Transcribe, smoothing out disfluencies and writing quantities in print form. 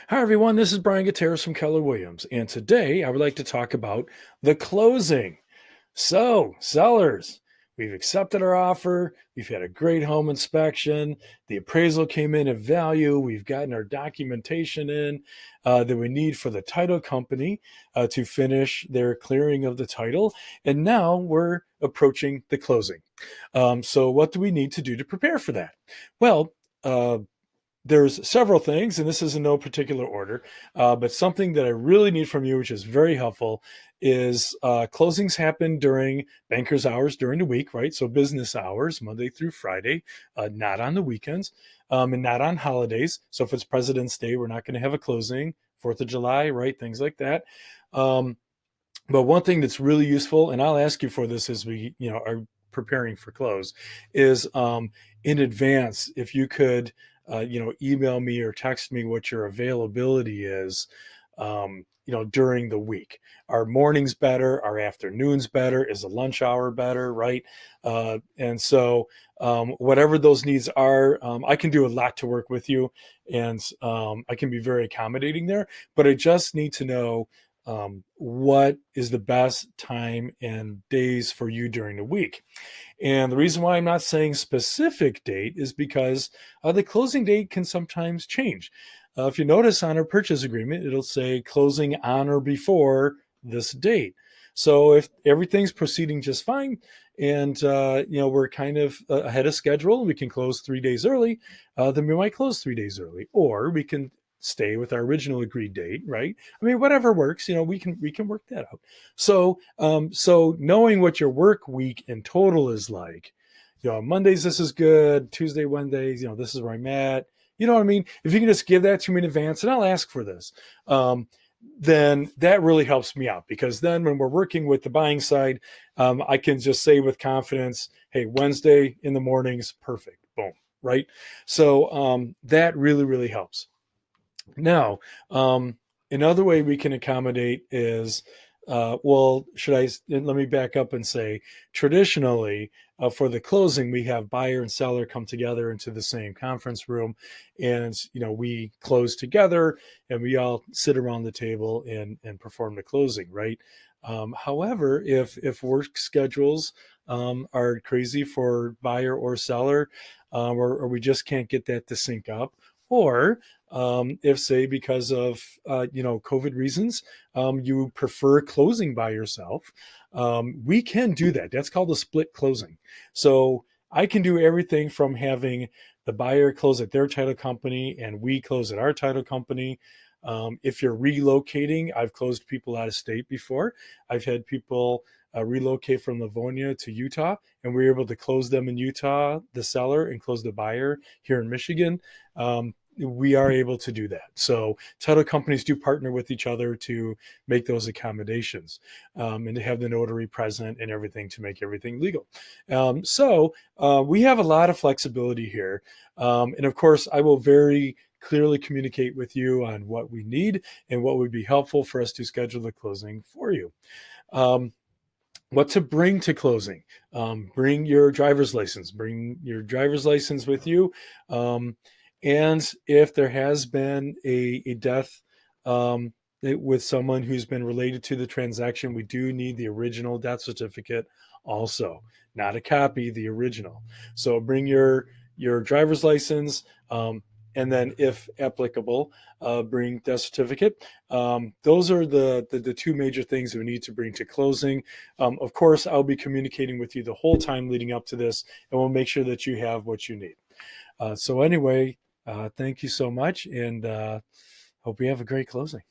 Hi, everyone. This is Brian Gutierrez from Keller Williams. And today I would like to talk about the closing. So, sellers, we've accepted our offer. We've had a great home inspection. The appraisal came in at value. We've gotten our documentation in that we need for the title company to finish their clearing of the title. And now we're approaching the closing. So, what do we need to do to prepare for that? Well, there's several things, and this is in no particular order, but something that I really need from you, which is very helpful, is closings happen during bankers' hours during the week, right? So business hours, Monday through Friday, not on the weekends, and not on holidays. So if it's President's Day, we're not going to have a closing. 4th of July, right? Things like that. Um, but one thing that's really useful, and I'll ask you for this as we, are preparing for close, is in advance, if you could, email me or text me what your availability is, during the week. Are mornings better? Are afternoons better? Is the lunch hour better? Right? And so, whatever those needs are, I can do a lot to work with you, and I can be very accommodating there. But I just need to know what is the best time and days for you during the week. And the reason why I'm not saying specific date is because the closing date can sometimes change. If you notice on our purchase agreement, it'll say closing on or before this date. So if everything's proceeding just fine and we're kind of ahead of schedule, we can close 3 days early, then we might close 3 days early, or we can stay with our original agreed date, right? I mean, whatever works, we can work that out. So knowing what your work week in total is like, Mondays this is good, Tuesday, Wednesdays, this is where I'm at. You know what I mean? If you can just give that to me in advance, and I'll ask for this, then that really helps me out, because then when we're working with the buying side, I can just say with confidence, hey, Wednesday in the mornings, perfect, boom, right? So that really, really helps. Now, another way we can accommodate is, let me back up and say, traditionally, for the closing, we have buyer and seller come together into the same conference room, and, we close together and we all sit around the table and perform the closing, right? However, if work schedules are crazy for buyer or seller, or we just can't get that to sync up, or if, say, because of COVID reasons, you prefer closing by yourself, we can do that. That's called a split closing. So I can do everything from having the buyer close at their title company and we close at our title company. If you're relocating, I've closed people out of state before. I've had people relocate from Livonia to Utah, and we were able to close them in Utah, the seller, and close the buyer here in Michigan. We are able to do that. So title companies do partner with each other to make those accommodations, and to have the notary present and everything to make everything legal. So we have a lot of flexibility here. And of course, I will very clearly communicate with you on what we need and what would be helpful for us to schedule the closing for you. Um, what to bring to closing? Bring your driver's license. Bring your driver's license with you. And if there has been a death with someone who's been related to the transaction, we do need the original death certificate also, not a copy, the original. So bring your driver's license, and then, if applicable, bring death certificate. Those are the two major things we need to bring to closing. Of course, I'll be communicating with you the whole time leading up to this, and we'll make sure that you have what you need. So anyway, thank you so much, and hope you have a great closing.